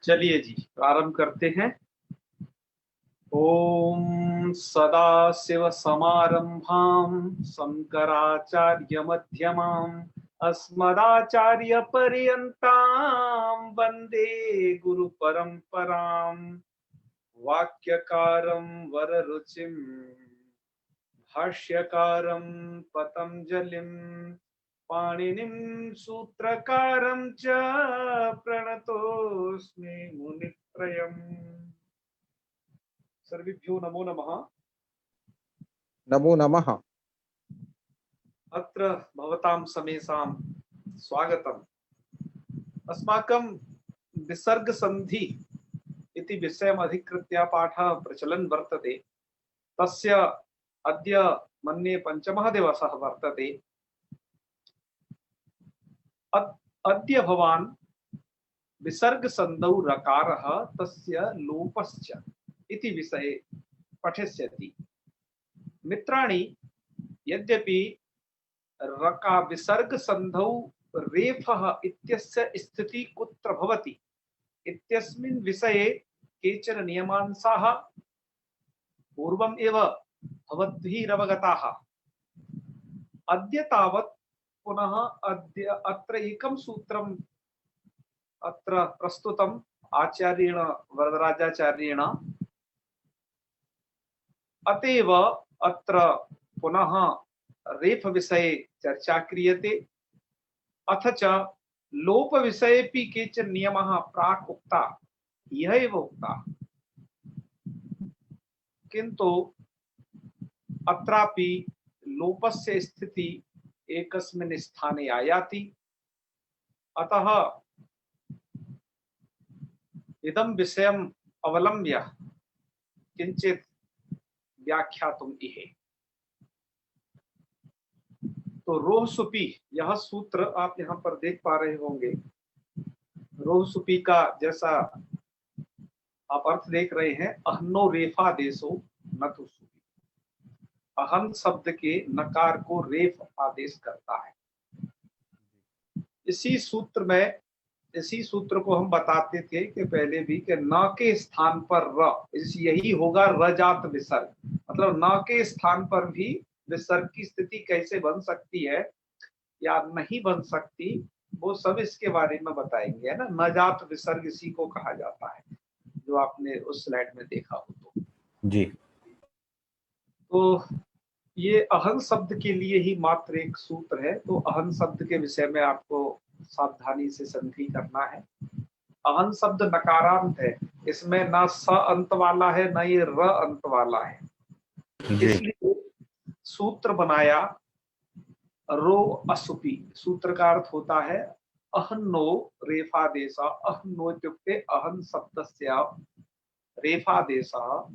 चलिए जी, प्रारंभ करते हैं। ओम सदाशिव समारंभां शंकराचार्य मध्यमाम् अस्मदाचार्य पर्यन्तां वंदे गुरु परंपराम्। वाक्यकारं वररुचिं भाष्यकारं पतंजलिं पाणिनिं सूत्रकारं च प्रणतोऽस्मि मुनित्रयम्। सर्वेभ्यो नमो नमः। नमो नमः। अत्र भवतां समेषां स्वागतम्। अस्माकं विसर्ग संधि इति विषयम् अधिकृत्य पाठः प्रचलन् वर्तते। तस्य अद्य मन्ये पञ्चमः दिवसः वर्तते। अद्य भवान् विसर्ग संधौ रकारः तस्य लोपश्च इति विषये पठिष्यति। मित्राणि, यद्यपि रका विसर्ग संधौ रेफः इत्यस्य स्थिति कुत्र भवति इत्यस्मिन् विषये केचन नियमांशाः पूर्वम् एव भवद्भिः अवगताः। अद्य तावत् पुनः अत्र एकं सूत्रम् अत्र प्रस्तुतम् आचार्येण वरदराजाचार्येण। अतएव अत्र पुनः रेफ विषये चर्चा क्रियते। अथ च लोप विषयेपि केचन नियमाः प्राक् उक्ता, यह एव उक्ता, किन्तु अत्रापि लोपस्य स्थिति एकस्मिन् स्थाने आयाति। अतः इदं विषयम् अवलम्ब्य किंचित व्याख्यातुम् इहे। तो रोह सुपी, यह सूत्र आप यहाँ पर देख पा रहे होंगे। रोह सुपी का जैसा आप अर्थ देख रहे हैं, अहन्नो रेफा देशो न तो सुपी। अहन शब्द के नकार को रेफ आदेश करता है। इसी सूत्र को हम बताते थे कि पहले भी कि न के स्थान पर र, यही होगा रजात विसर्ग। मतलब न के स्थान पर भी विसर्ग की स्थिति कैसे बन सकती है या नहीं बन सकती, वो सब इसके बारे में बताएंगे, है ना। नजात विसर्ग इसी को कहा जाता है, जो आपने उस स्लाइड में देखा हो तो जी। तो ये अहन शब्द के लिए ही मात्र एक सूत्र है। तो अहन शब्द के विषय में आपको सावधानी से संधि करना है। अहन शब्द नकारांत है, इसमें ना स अंत वाला है ना ये र अंत वाला है। इसलिए सूत्र बनाया रो असुपी। सूत्र का अर्थ होता है अहन्नो रेफादेशः। अहन्नो इत्युक्ते अहन शब्दस्य रेफादेशः,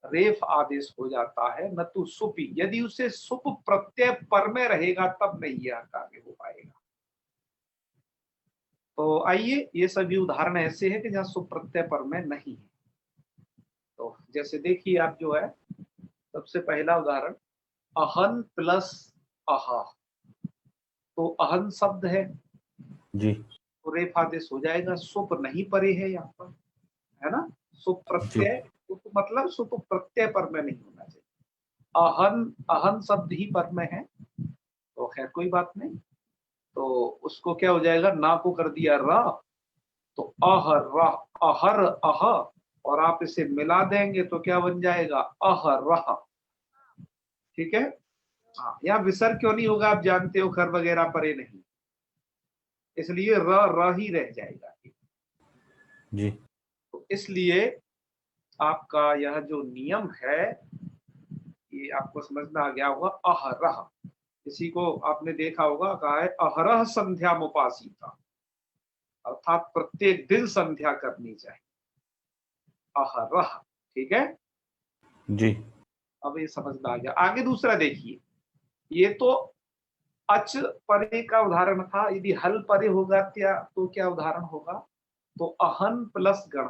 रेफ आदेश हो जाता है, न तो सुपी। यदि उसे सुप प्रत्यय पर में रहेगा तब नहीं यह कार्य हो पाएगा। तो आइए, ये सभी उदाहरण ऐसे हैं कि जहां सुप प्रत्यय पर में नहीं है। तो जैसे देखिए आप जो है, सबसे पहला उदाहरण अहन प्लस अहा। तो अहन शब्द है जी। तो रेफ आदेश हो जाएगा। सुप नहीं परे है यहाँ पर, है ना। सुप प्रत्यय, मतलब सुप प्रत्यय पर में नहीं होना चाहिए। अहन शब्द ही पर में है तो खैर कोई बात नहीं। तो उसको क्या हो जाएगा, ना को कर दिया र, तो अह रह, अहर अह, और आप इसे मिला देंगे तो क्या बन जाएगा, अह रह। ठीक है। हाँ, यहाँ विसर्ग क्यों नहीं होगा आप जानते हो, खर वगैरह परे नहीं, इसलिए र ही रह जाएगा जी। तो इसलिए आपका यह जो नियम है ये आपको समझ में आ गया होगा। अहरह, इसी को आपने देखा होगा, कहा है अहरह संध्या मुपासिता, अर्थात प्रत्येक दिन संध्या करनी चाहिए। अहरह, ठीक है जी। अब ये समझ में आ गया। आगे दूसरा देखिए, ये तो अच परे का उदाहरण था। यदि हल परे होगा तो क्या उदाहरण होगा, तो अहन प्लस गण।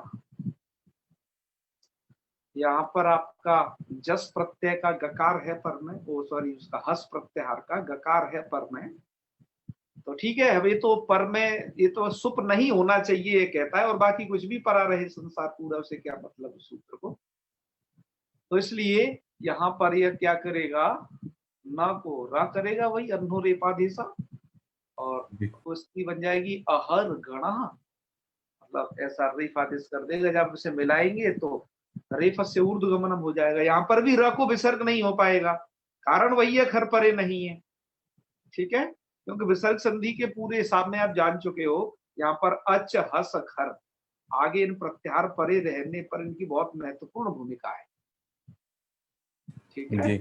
यहाँ पर आपका जस प्रत्यय का गकार है पर में, वो सॉरी उसका हस प्रत्याहार का गकार है पर में, तो ठीक है, अब ये तो पर में ये तो सुप नहीं होना चाहिए ये कहता है, और बाकी कुछ भी परा रहे संसार पूरा, उसे क्या मतलब उस सूत्र को। तो इसलिए यहाँ पर यह क्या करेगा, न को रा करेगा, वही अन्नो रेपाधेसा, और जी उसकी बन जाएगी अहर गणा, मतलब ऐसा रेफ आदेश कर देगा, जब उसे मिलाएंगे तो रेफ से ऊर्ध्वगमनम हो जाएगा। यहाँ पर भी र को विसर्ग नहीं हो पाएगा, कारण वही है, खर परे नहीं है, ठीक है, क्योंकि विसर्ग संधि के पूरे हिसाब में आप जान चुके हो, यहाँ पर अच हस खर, आगे इन प्रत्याहार परे रहने पर इनकी बहुत महत्वपूर्ण भूमिका है, ठीक है। जी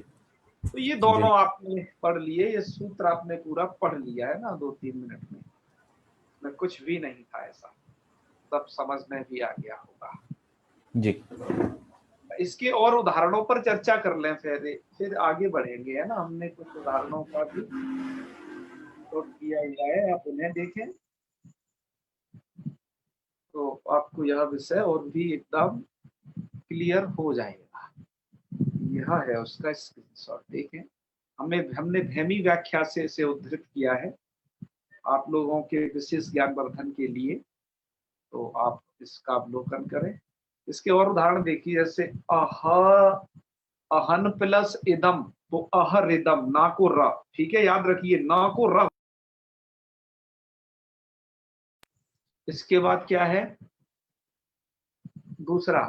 तो ये जी दोनों आपने पढ़ लिए, ये सूत्र आपने पूरा पढ़ लिया है ना 2-3 मिनट में कुछ भी नहीं था ऐसा, सब समझ में भी आ गया होगा। जी इसके और उदाहरणों पर चर्चा कर लें, फिर आगे बढ़ेंगे, है ना। हमने कुछ उदाहरणों का भी नोट किया हुआ है, आप उन्हें देखें तो आपको यह विषय और भी एकदम क्लियर हो जाएगा। यह है उसका स्क्रीनशॉट, देखें। हमने भैमी व्याख्या से इसे उद्धृत किया है आप लोगों के विशेष ज्ञानवर्धन के लिए, तो आप इसका अवलोकन करें। इसके और उदाहरण देखिए, जैसे अहन प्लस इदम, तो अहर इदम, ना को र, ठीक है, याद रखिए ना को र। इसके बाद क्या है दूसरा,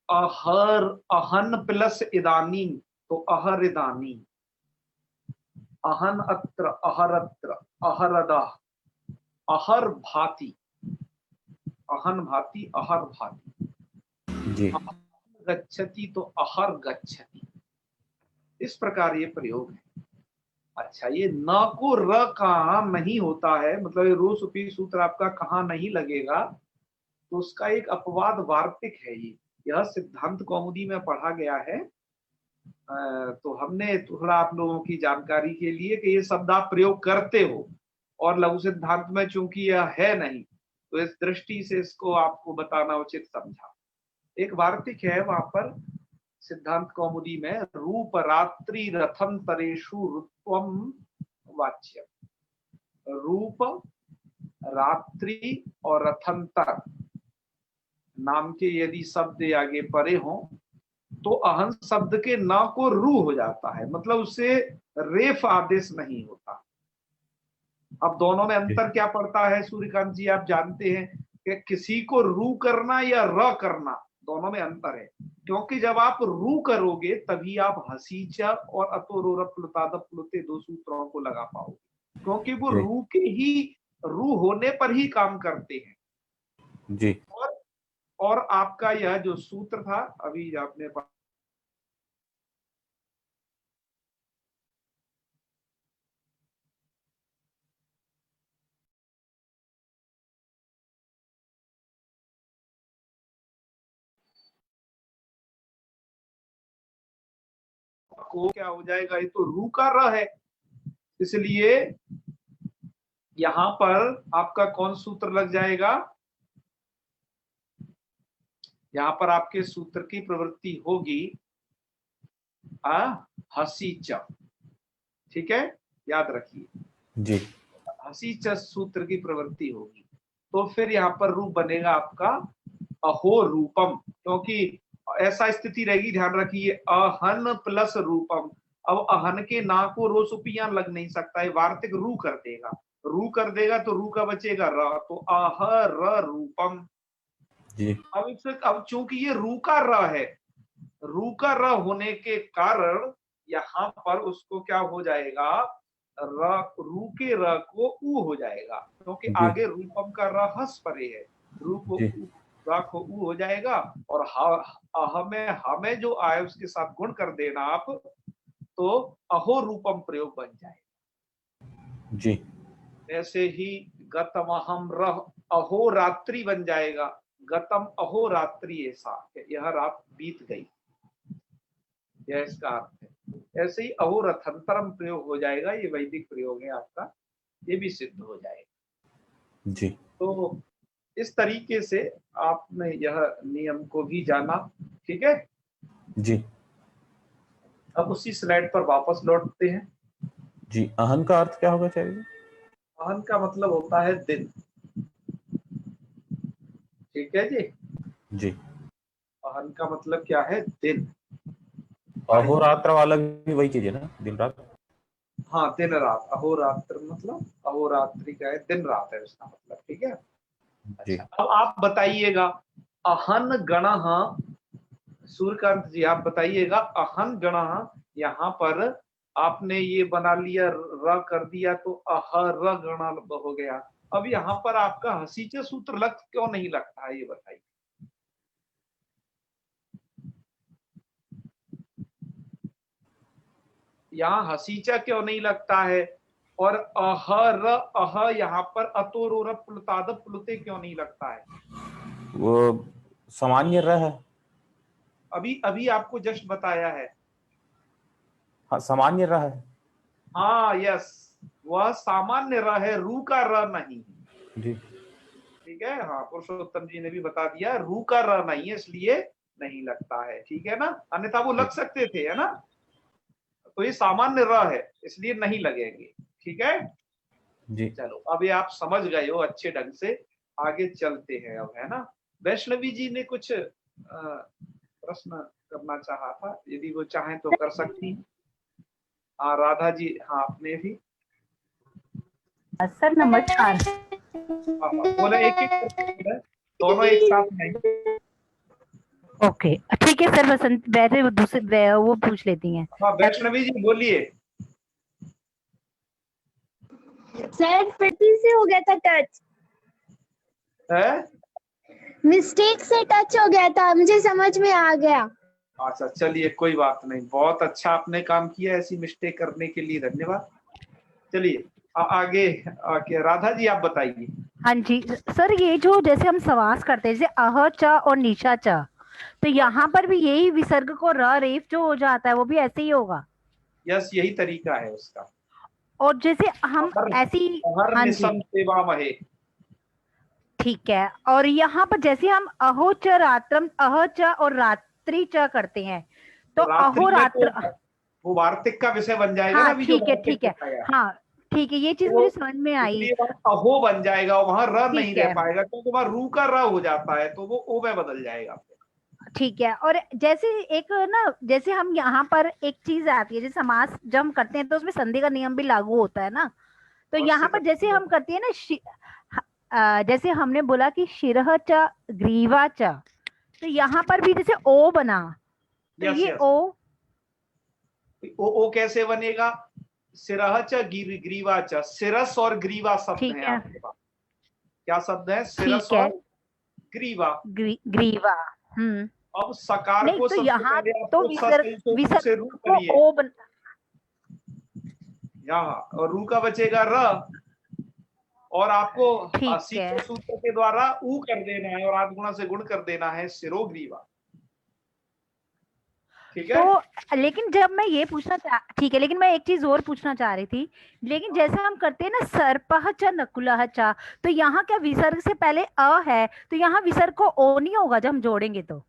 अहर अहन प्लस इदानी, तो अहर इदानी, अहन अत्र अहरत्र अहरदा, अहर भाति, अहन भाति अहर भाति, जी गच्छति तो अहर गच्छति, इस प्रकार ये प्रयोग है। अच्छा, ये न को र कहाँ नहीं होता है, मतलब ये रो सुपी सूत्र आपका कहाँ नहीं लगेगा, तो उसका एक अपवाद वार्तिक है ये, यह सिद्धांत कौमुदी में पढ़ा गया है। तो हमने थोड़ा आप लोगों की जानकारी के लिए कि ये शब्द आप प्रयोग करते हो, और लघु सिद्धांत में चूंकि यह है नहीं, तो इस दृष्टि से इसको आपको बताना उचित समझा। एक वार्तिक है वहां पर सिद्धांत कौमुदी में, रूप रात्रि रथम तरेशु ऋत्वम वाच्य, रूप रात्रि और रथंतर नाम के यदि शब्द आगे परे हों तो अहं शब्द के न को रू हो जाता है, मतलब उससे रेफ आदेश नहीं होता। अब दोनों में अंतर क्या पड़ता है सूर्यकांत जी, आप जानते हैं कि किसी को रू करना या र करना, दोनों में अंतर है, क्योंकि जब आप रू करोगे तभी आप हसीच और अतोरोर प्लुताद प्लुते दो सूत्रों को लगा पाओगे, क्योंकि वो जी रू के ही रू होने पर ही काम करते हैं। जी और आपका यह जो सूत्र था अभी आपने को क्या हो जाएगा, ये तो रू का र है, इसलिए यहां पर आपका कौन सूत्र लग जाएगा, यहां पर आपके सूत्र की प्रवृत्ति होगी हसीच, ठीक है, याद रखिए जी हसीच सूत्र की प्रवृत्ति होगी, तो फिर यहाँ पर रूप बनेगा आपका अहो रूपम, क्योंकि ऐसा स्थिति रहेगी, ध्यान रखिए, अहन प्लस रूपम। अब अहन के ना को रो सुपियां लग नहीं सकता है, वार्तिक रू कर देगा, रू कर देगा तो रू का बचेगा र, तो अह र रूपम। जी अब चूंकि ये रू का र है, रू का र होने के कारण यहाँ पर उसको क्या हो जाएगा, र रू के र को ऊ हो जाएगा, क्योंकि जी आगे रूपम का र हस परे है, रू को जी रा को ऊ हो जाएगा, और हमें हमें जो आए उसके साथ गुण कर देना आप, तो अहो रूपम प्रयोग बन जाएगा। जी ऐसे ही गतम हम रह अहो रात्रि बन जाएगा, गतम अहो रात्रि, ऐसा यह रात बीत गई, यह इसका अर्थ है। ऐसे ही अहोरथंतरम प्रयोग हो जाएगा, ये वैदिक प्रयोग है आपका, ये भी सिद्ध हो जाएगा। जी तो इस तरीके से आपने यह नियम को भी जाना, ठीक है। जी अब उसी स्लाइड पर वापस लौटते हैं। जी अहन का अर्थ क्या होगा चाहिए? अहन का मतलब होता है दिन। ठीक है जी। जी। अहन का मतलब क्या है? दिन। अहोरात्र वाला भी वही चीज है ना, दिन रात। हाँ, दिन रात। अहोरात्र मतलब अहोरात्रि का है, दिन रात है उसका मतलब। ठीक है। जी। अच्छा, अब आप बताइएगा अहन गणः। सूर्यकांत जी आप बताइएगा अहन गणः, यहाँ पर आपने ये बना लिया, र कर दिया तो अहर गण हो गया। अब यहाँ पर आपका हसीचे सूत्र लग क्यों नहीं लगता है, ये बताइए। यहाँ हसीचा क्यों नहीं लगता है? और अहर अह यहाँ पर अतोर प्लुताद प्लुते क्यों नहीं लगता है? वो सामान्य रह है। अभी अभी आपको जस्ट बताया है। हाँ, सामान्य रह है। हाँ, यस, वह सामान्य र है, रू का र नहीं। जी। ठीक है। हाँ, पुरुषोत्तम जी ने भी बता दिया, रू का र नहीं है, इसलिए नहीं लगता है। ठीक है ना, अन्यथा वो जी। लग सकते थे, है ना। तो ये सामान्य र है, इसलिए नहीं लगेंगे। ठीक है। जी। चलो, अभी आप समझ गए हो अच्छे ढंग से। आगे चलते हैं अब, है ना। वैष्णवी जी ने कुछ प्रश्न करना चाहा था, यदि वो चाहें तो कर सकती हैं। हाँ, राधा जी, हाँ, आपने भी। सर नमस्कार। हाँ, हाँ, बोले एक एक करके बोले, दोनों एक साथ नहीं। ओके, ठीक है सर। बसंत वैसे वो दूसरे वो पूछ लेती हैं। हाँ, वैष्णवी जी बोलिए। सर फिर से हो गया था टच, है? मिस्टेक से टच हो गया था, मुझे समझ में आ गया। अच्छा, चलिए, कोई बात नहीं, बहुत अच्छा आपने काम किया, ऐसी मिस्टेक करने के लिए धन्यवाद। चलिए आगे आगे राधा जी आप बताइए। हाँ जी सर, ये जो जैसे हम समास करते हैं, जैसे अह च और निशा च, तो यहाँ पर भी यही विसर्ग को र रेफ जो हो जाता है वो भी ऐसे ही होगा। यस, यही तरीका है उसका। और जैसे हम अहर ऐसी, अहर हाँ जी निशम सेवा महे। ठीक है। और यहाँ पर जैसे हम अहो च रात्रम, अह च और रात्रि च करते हैं, तो तो रात्रि में तो अहोरात्र। वो वार्तिक का विषय बन जाएगा ना, हाँ अभी जो ठीक है, वार्तिक ठीक है। बताया। हाँ ठीक है, ये चीज तो मुझे समझ में आई। इसलिए वहां अहो बन जाएगा, वहां र नहीं ठीक रह है, पाएगा, क्योंकि वहां रू का र हो जाता है, तो वो ओ में बदल जाएगा। ठीक है। और जैसे एक ना, जैसे हम यहाँ पर एक चीज आती है, जैसे समास जब हम करते हैं तो उसमें संधि का नियम भी लागू होता है ना। तो अवश्य यहाँ पर जैसे हम करते करते हैं ना जैसे हमने बोला कि शिरह च ग्रीवा च, तो यहाँ पर भी जैसे ओ बना, तो यस ये यस। ओ। ओ कैसे बनेगा? सिरह च ग्रीवा च, सिरस और ग्रीवा शब्द ठीक है है, आपके पास। क्या शब्द है? सिरस ठीक है। और ग्रीवा। ग्रीवा। हम्म। अब सकार नहीं को तो सबसे यहाँ पहले तो आपको विसर्ग, ससुर विसर्ग से रू को करिए। ओ बन। यहाँ और रू का बचेगा र, और आपको ठीक है। सीचे सूत्र के द्वारा ऊ कर देना है, और आठ गुणा से गुण कर देना है, सिरोग्रीवा। ठीक है। तो लेकिन जब मैं ये पूछना चाह, ठीक है, लेकिन मैं एक चीज और पूछना चाह रही थी। लेकिन जैसे हम करते हैं ना सर्पह च नकुलह च, तो यहाँ क्या विसर्ग से पहले अ है, तो यहाँ विसर्ग को ओ नहीं होगा जब हम जोड़ेंगे तो?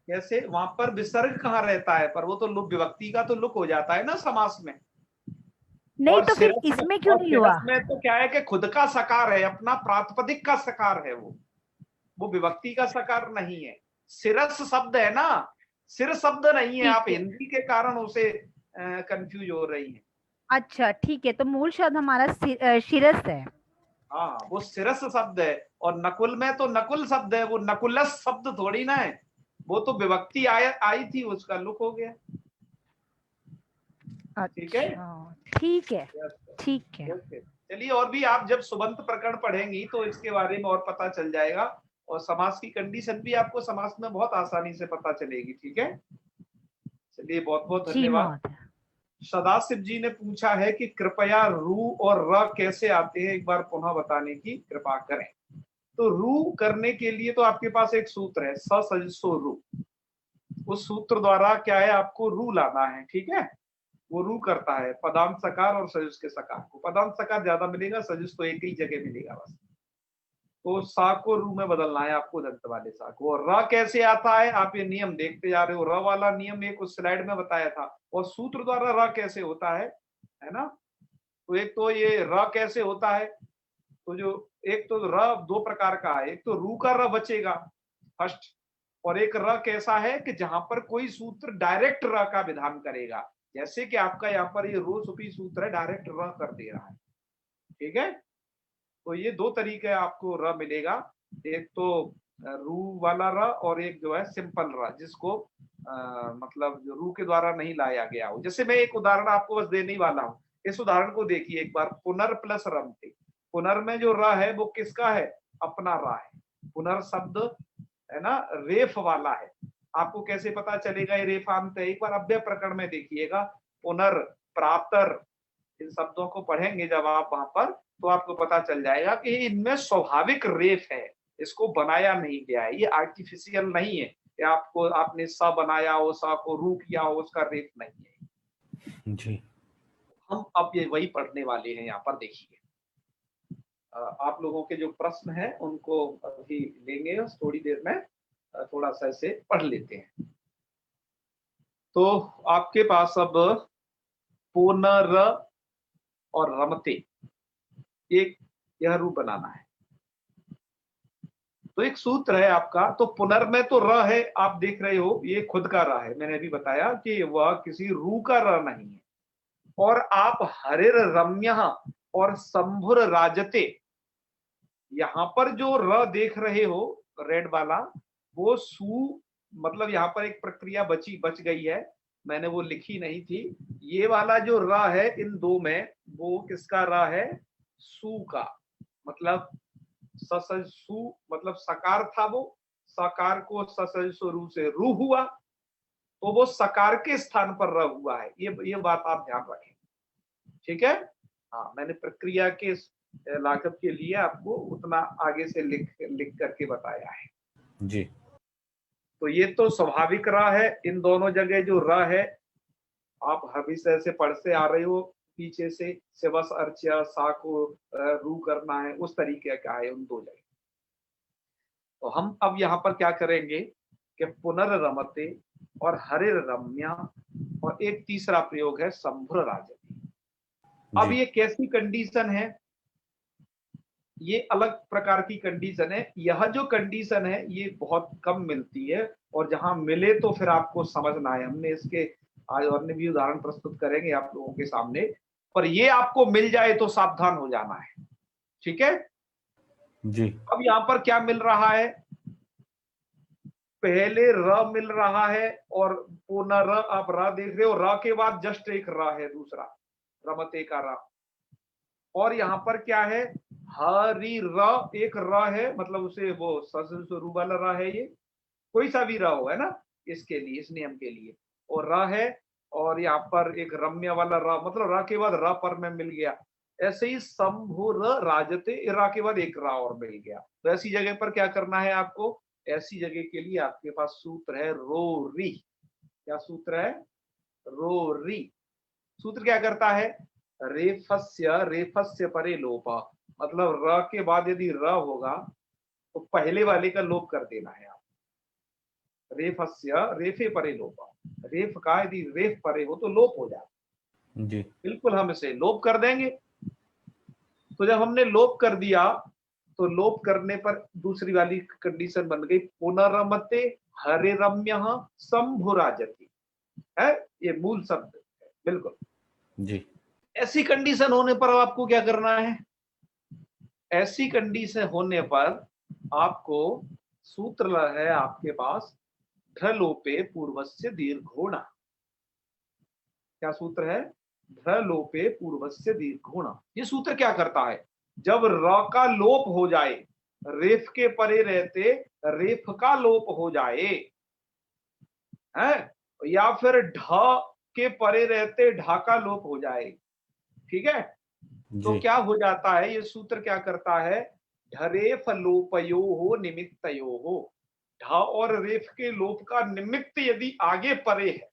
कैसे? वहां पर विसर्ग कहाँ रहता है? पर वो तो लुक विभक्ति का तो लुक हो जाता है ना समास में। नहीं और तो फिर सिरस में, इसमें क्यों और नहीं हुआ? सिरस में तो क्या है कि खुद का सकार है, अपना प्रातिपदिक का सकार है वो विभक्ति का सकार नहीं है। सिरस शब्द है ना, सिर शब्द नहीं है। आप ठीक है, हिंदी के कारण उसे कंफ्यूज हो रही हैं। अच्छा ठीक है, तो मूल शब्द हमारा शिरस है। हाँ, वो सिरस शब्द है। और नकुल में तो नकुल शब्द है, वो नकुलस शब्द थोड़ी ना है। वो तो विभक्ति आई थी, उसका लुक हो गया। ठीक है। अच्छा ठीक है, ठीक है। ओके, चलिए, और भी आप जब सुबंत प्रकरण पढ़ेंगी तो इसके बारे में और पता चल जाएगा, और समास की कंडीशन भी आपको समास में बहुत आसानी से पता चलेगी। ठीक है। चलिए, बहुत बहुत जी धन्यवाद। महोदय। सदाशिव जी ने पूछा है कि कृपया रू और र कैसे आते हैं, एक बार पुनः बताने की कृपा करें। तो रू करने के लिए तो आपके पास एक सूत्र है, ससजसो रू। उस सूत्र द्वारा क्या है, आपको रू लाना है। ठीक है। वो रू करता है पदांत सकार और सजुस के सकार को। पदांत सकार ज्यादा मिलेगा, सजुस तो एक ही जगह मिलेगा बस। तो सा को रू में बदलना है आपको, दंत वाले सा को। और र कैसे आता है, आप ये नियम देखते जा रहे हो। र वाला नियम एक उस स्लाइड में बताया था, और सूत्र द्वारा र कैसे होता है ना। तो एक तो ये र कैसे होता है, तो जो एक तो र दो प्रकार का है, एक तो रू का र बचेगा फर्स्ट, और एक र कैसा है कि जहां पर कोई सूत्र डायरेक्ट र का विधान करेगा, जैसे कि आपका यहाँ पर ये रो सुपी सूत्र है, डायरेक्ट र कर दे रहा है। ठीक है, तो ये दो तरीके आपको र मिलेगा, एक तो रू वाला र और एक जो है सिंपल र, जिसको मतलब जो रू के द्वारा नहीं लाया गया हो। जैसे मैं एक उदाहरण आपको बस देने ही वाला हूँ, इस उदाहरण को देखिए एक बार। पुनर प्लस रमते, पुनर में जो र है वो किसका है, अपना र है। पुनर शब्द है ना रेफ वाला है, आपको कैसे पता चलेगा ये रेफांत है, एक बार अव्यय प्रकरण में देखिएगा, पुनर प्रातर, इन शब्दों को पढ़ेंगे जब आप वहां पर, तो आपको पता चल जाएगा कि इनमें स्वाभाविक रेफ है, इसको बनाया नहीं गया है, ये आर्टिफिशियल नहीं है, ये आपको आपने स बनाया हो, स को रू किया हो, उसका रेफ नहीं है जी। हम अब ये वही पढ़ने वाले हैं। यहाँ पर देखिए आप लोगों के जो प्रश्न हैं उनको अभी लेंगे, थोड़ी देर में थोड़ा सा इसे पढ़ लेते हैं। तो आपके पास अब पुनर और रमते, एक यह रूप बनाना है। तो एक सूत्र है आपका, तो पुनर में तो र है, आप देख रहे हो ये खुद का र है, मैंने अभी बताया कि वह किसी रू का र नहीं है। और आप हरिर रम्य और संभुर राजते, यहां पर जो र देख रहे हो रेड वाला, वो सू, मतलब यहाँ पर एक प्रक्रिया बच गई है, मैंने वो लिखी नहीं थी। ये वाला जो र है इन दो में, वो किसका र है, सू का, मतलब सू मतलब सकार था, वो सकार को सू से रू हुआ, तो वो सकार के स्थान पर र हुआ है, ये बात आप ध्यान रखें। ठीक है, हाँ मैंने प्रक्रिया के लाघव के लिए आपको उतना आगे से लिख करके बताया है जी। तो ये तो स्वाभाविक रा है, इन दोनों जगह जो रा है आप हमेशा से पढ़ते आ रहे हो, पीछे से शिवस अर्च्या सा को रू करना है, उस तरीके का है उन दो जगह। तो हम अब यहाँ पर क्या करेंगे कि पुनर्रमते और हरिर रम्या, और एक तीसरा प्रयोग है संभुर राजते। अब ये कैसी कंडीशन है, ये अलग प्रकार की कंडीशन है। यह जो कंडीशन है ये बहुत कम मिलती है, और जहां मिले तो फिर आपको समझना है। हमने इसके आज अन्य भी उदाहरण प्रस्तुत करेंगे आप लोगों के सामने, पर ये आपको मिल जाए तो सावधान हो जाना है। ठीक है जी। अब यहाँ पर क्या मिल रहा है, पहले र मिल रहा है और पुनर, आप र देख रहे हो, र के बाद जस्ट एक र है दूसरा, रमते का र, और यहाँ पर क्या है, हरि र, एक र है, मतलब उसे वो रू वाला र है, ये कोई सा भी र हो, है ना, इसके लिए, इस नियम के लिए, और र है, और यहाँ पर एक रम्य वाला र, मतलब र के बाद र पर में मिल गया। ऐसे ही संभुर राजते, र के बाद एक र और मिल गया। तो ऐसी जगह पर क्या करना है आपको, ऐसी जगह के लिए आपके पास सूत्र है रोरी। क्या सूत्र है, रोरी। सूत्र क्या करता है, रेफस्य परे लोप, मतलब र के बाद यदि र होगा तो पहले वाले का लोप कर देना है आप। रेफस्य रेफे परे लोप, रेफ का यदि रेफ परे हो तो लोप हो जाए जी। बिल्कुल हम इसे लोप कर देंगे। तो जब हमने लोप कर दिया तो लोप करने पर दूसरी वाली कंडीशन बन गई, पुनरमते हरे रम्य संभुराजति है, ये मूल शब्द है बिल्कुल जी। ऐसी कंडीशन होने पर आपको क्या करना है, ऐसी कंडीशन होने पर आपको सूत्र है आपके पास, ढलोपे पूर्वस्य दीर्घोण। क्या सूत्र है, ढलोपे पूर्वस्य दीर्घोण। ये सूत्र क्या करता है, जब र का लोप हो जाए, रेफ के परे रहते रेफ का लोप हो जाए है, या फिर ढ के परे रहते ढा का लोप हो जाए, ठीक है, तो क्या हो जाता है, ये सूत्र क्या करता है, ढरेफ लोपयो हो निमित्तयो हो, ढ और रेफ के लोप का निमित्त यदि आगे परे है,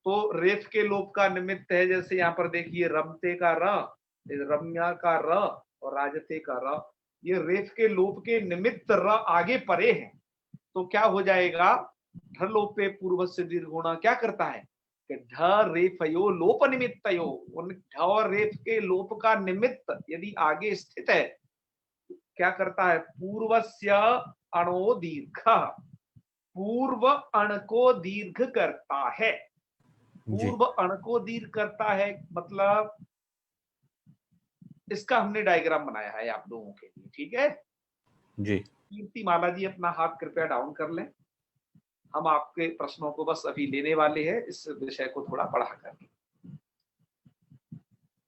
तो रेफ के लोप का निमित्त है, जैसे यहाँ पर देखिए रमते का र, रम्या का र और राजते का र, ये रेफ के लोप के निमित्त र आगे परे हैं, तो क्या हो जाएगा, ढलोपे पूर्व से दीर्घोणा क्या करता है, कि ढ रेफयो लोप निमित्तयो, उन ढ और रेफ के लोप का निमित्त यदि आगे स्थित है, क्या करता है, पूर्वस्य अणो दीर्घ, पूर्व अण को दीर्घ करता है। जी पूर्व अण को दीर्घ करता है मतलब इसका हमने डायग्राम बनाया है आप लोगों के लिए, ठीक है। जी कीर्ति माला जी अपना हाथ कृपया डाउन कर लें, हम आपके प्रश्नों को बस अभी लेने वाले हैं, इस विषय को थोड़ा बढ़ा करके।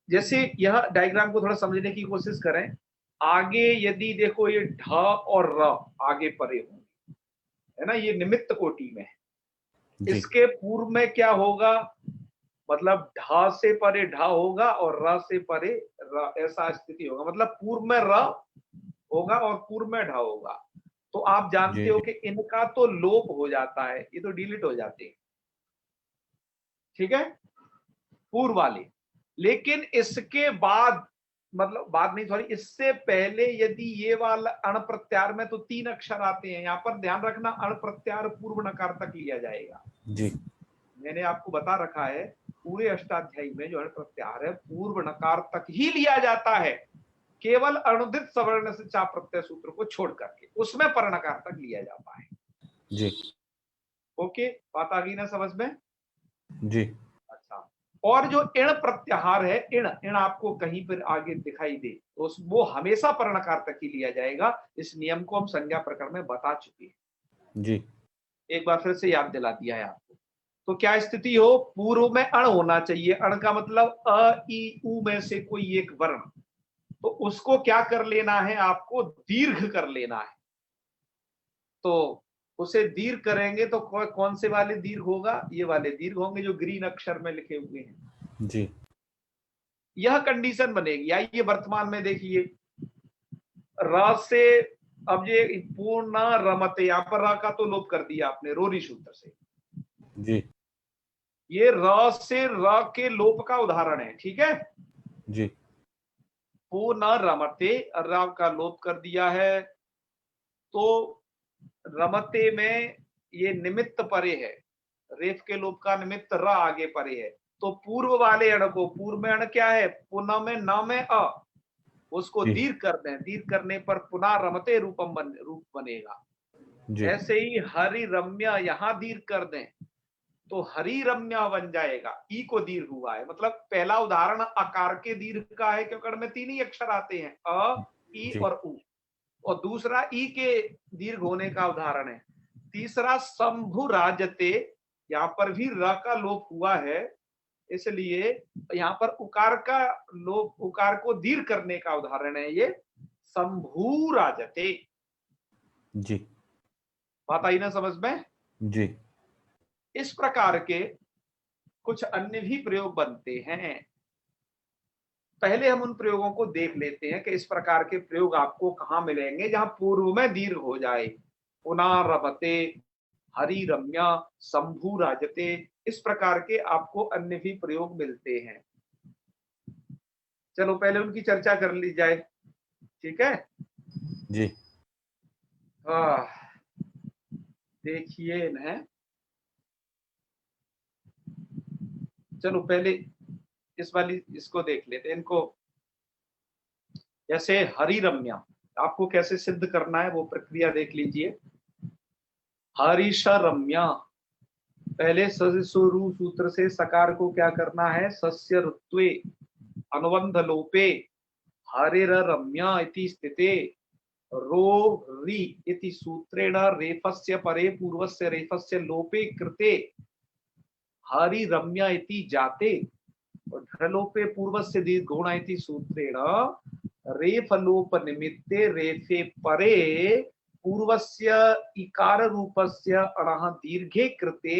जैसे यह डायग्राम को थोड़ा समझने की कोशिश करें। आगे यदि देखो ये ढ और र आगे परे होंगे, है ना, ये निमित्त कोटि में है। जी इसके पूर्व में क्या होगा, मतलब ढ से परे ढ होगा और र से परे र, ऐसा स्थिति होगा। मतलब पूर्व में र होगा और पूर्व में ढ होगा। तो आप जानते जी हो कि इनका तो लोप हो जाता है, ये तो डिलीट हो जाते हैं, ठीक है, पूर्व वाले। लेकिन इसके बाद, मतलब बाद नहीं, सॉरी, इससे पहले यदि ये वाला अण प्रत्यार में तो 3 अक्षर आते हैं। यहां पर ध्यान रखना, अण प्रत्यार पूर्व नकार तक लिया जाएगा। जी मैंने आपको बता रखा है पूरे अष्टाध्यायी में जो अण प्रत्यार है पूर्व नकार तक ही लिया जाता है, केवल अनुदित सवर्ण से चा प्रत्यय सूत्र को छोड़ करके, उसमें पर नकार तक लिया जाता है। जी ओके, बात आ गई ना समझ में? जी अच्छा, और जो इण प्रत्याहार है, इण इण आपको कहीं पर आगे दिखाई दे तो वो हमेशा पर नकार तक ही लिया जाएगा। इस नियम को हम संज्ञा प्रकरण में बता चुके हैं, जी एक बार फिर से याद दिला दिया है आपको। तो क्या स्थिति हो, पूर्व में अण होना चाहिए। अण का मतलब अ ई उ में से कोई एक वर्ण, तो उसको क्या कर लेना है, आपको दीर्घ कर लेना है। तो उसे दीर्घ करेंगे तो कौन से वाले दीर्घ होगा, ये वाले दीर्घ होंगे जो ग्रीन अक्षर में लिखे हुए हैं। जी यह कंडीशन बनेगी। आइए वर्तमान में देखिए, र से अब ये पूर्ण रमते, यहां पर र का तो लोप कर दिया आपने रोरी सूत्र से। जी ये र से र के लोप का उदाहरण है, ठीक है। जी पूर्ण रमते, र का लोप कर दिया है, तो रमते में ये निमित्त परे है, रेफ के लोप का निमित्त र आगे परे है। तो पूर्व वाले अण को, पूर्व में अण क्या है, पुनः में न में अ, उसको जी दीर्घ कर दें, दीर्घ करने पर पुनः रमते रूप बनेगा। जी ऐसे ही हरि रम्य यहां दीर्घ कर दें तो हरि रम्य बन जाएगा। ई को दीर्घ हुआ है, मतलब पहला उदाहरण आकार के दीर्घ का है क्योंकि में 3 ही अक्षर आते हैं, अ ई जी और उ। और दूसरा ई के दीर्घ होने का उदाहरण है। तीसरा शंभु राजते, यहाँ पर भी र का लोप हुआ है, इसलिए यहाँ पर उकार का लोप, उकार को दीर्घ करने का उदाहरण है ये शंभु राजते। जी बात आई ना समझ में? जी इस प्रकार के कुछ अन्य भी प्रयोग बनते हैं। पहले हम उन प्रयोगों को देख लेते हैं कि इस प्रकार के प्रयोग आपको कहां मिलेंगे जहां पूर्व में दीर्घ हो जाए। पुनरवते, हरि रम्या, शंभु राजते, इस प्रकार के आपको अन्य भी प्रयोग मिलते हैं। चलो पहले उनकी चर्चा कर ली जाए, ठीक है। जी देखिए इन्हें, चलो पहले इस वाली इसको देख लेते हैं इनको। जैसे हरि रम्या, आपको कैसे सिद्ध करना है वो प्रक्रिया देख लीजिए। हरिश रम्या, पहले सु सूत्र से सकार को क्या करना है, सस्य ऋत्वे अनुबंध लोपे हरिर रम्या इति स्थिते रो रि इति सूत्रेण रेफस्य परे पूर्वस्य रेफस्य लोपे कृते हरि रम्या इति जाते और ढलोपे पूर्वस्य दीर्घोण इति सूत्रेण रेफ लोप निमित्ते रेफे परे पूर्वस्य इकार रूपस्य अणः दीर्घे कृते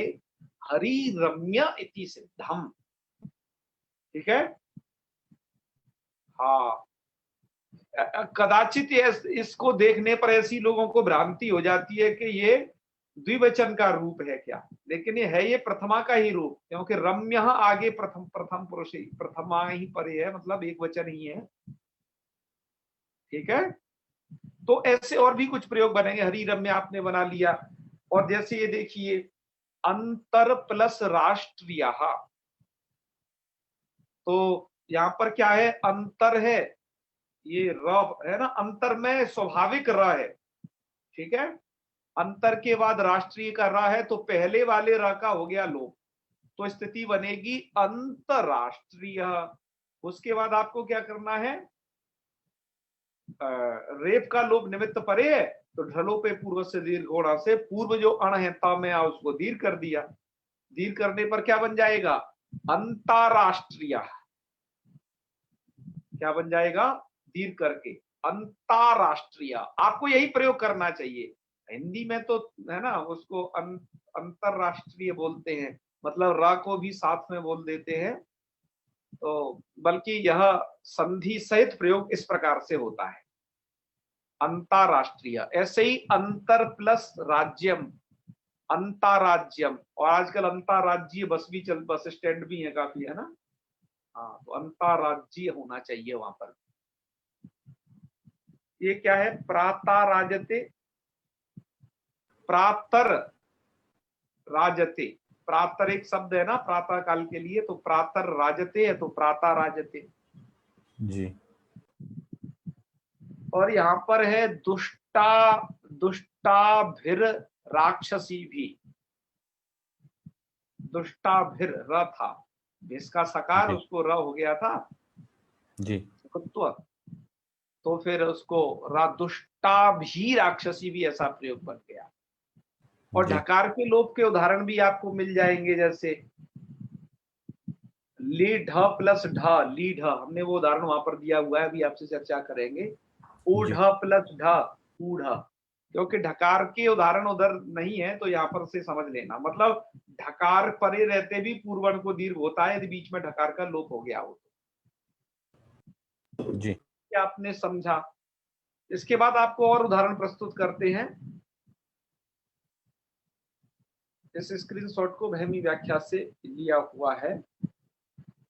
हरि रम्य इति सिद्धम, ठीक है। हाँ, कदाचित इसको देखने पर ऐसी लोगों को भ्रांति हो जाती है कि ये द्विवचन का रूप है क्या, लेकिन ये है, ये प्रथमा का ही रूप, क्योंकि रम्य आगे प्रथम पुरुष ही, प्रथमा ही परे है, मतलब एक वचन ही है, ठीक है। तो ऐसे और भी कुछ प्रयोग बनेंगे। हरि रम्य आपने बना लिया। और जैसे ये देखिए, अंतर प्लस राष्ट्रीय। तो यहाँ पर क्या है, अंतर है, ये र है ना, अंतर में स्वाभाविक र है, ठीक है। अंतर के बाद राष्ट्रीय का र है, तो पहले वाले र का हो गया लोप, तो स्थिति बनेगी अंतरराष्ट्रीय। उसके बाद आपको क्या करना है, रेप का लोप निमित्त परे है, तो ढलो पे पूर्व से दीर्घ होना से पूर्व जो अण है ता में उसको दीर्घ कर दिया। दीर्घ करने पर क्या बन जाएगा, अंतरराष्ट्रीय। क्या बन जाएगा, दीर्घ करके अंतरराष्ट्रीय। आपको यही प्रयोग करना चाहिए। हिंदी में तो है ना उसको अंतरराष्ट्रीय बोलते हैं, मतलब रा को भी साथ में बोल देते हैं। तो बल्कि यह संधि सहित प्रयोग इस प्रकार से होता है, अंतरराष्ट्रीय। ऐसे ही अंतर प्लस राज्यम, अंतरराज्यम। और आजकल अंतरराज्यीय बस भी बस स्टैंड भी है काफी, है ना। हाँ, तो अंतरराज्यीय होना चाहिए वहां पर। ये क्या है, प्राता राजते, प्रातर राजते। प्रातर एक शब्द है ना प्रातः काल के लिए, तो प्रातर राजते है तो प्राता राजते जी। और यहाँ पर है दुष्टाभिर राक्षसी भी। दुष्टाभिर र था, इसका सकार उसको र हो गया था जी। तो फिर उसको दुष्टाभी राक्षसी भी ऐसा प्रयोग बन गया। और ढकार के लोप के उदाहरण भी आपको मिल जाएंगे, जैसे ली ढ प्लस ढ, ली ढ, हमने वो उदाहरण वहां पर दिया हुआ है, अभी आपसे चर्चा करेंगे। ऊढ़ प्लस ढ, ऊढ़, क्योंकि ढकार के उदाहरण उधर नहीं है तो यहाँ पर से समझ लेना, मतलब ढकार परे रहते भी पूर्वण को दीर्घ होता है यदि बीच में ढकार का लोप हो गया हो जी। क्या आपने समझा। इसके बाद आपको और उदाहरण प्रस्तुत करते हैं। इस स्क्रीनशॉट को वहमी व्याख्या से लिया हुआ है।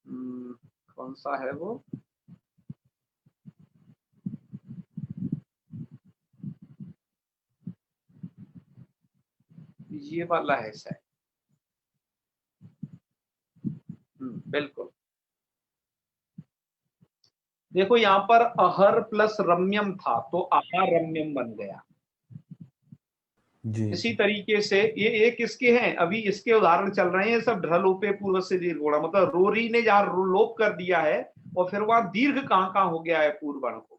कौन सा है वो, ये वाला है शायद। बिल्कुल, देखो यहाँ पर अहर प्लस रम्यम था तो आहार रम्यम बन गया। जी। इसी तरीके से ये एक इसके हैं, अभी इसके उदाहरण चल रहे हैं सब ढलोपे पूर्व से दीर्घ होना, मतलब रोरी ने जहां लोप कर दिया है और फिर वहां दीर्घ कहां हो गया है पूर्वण को।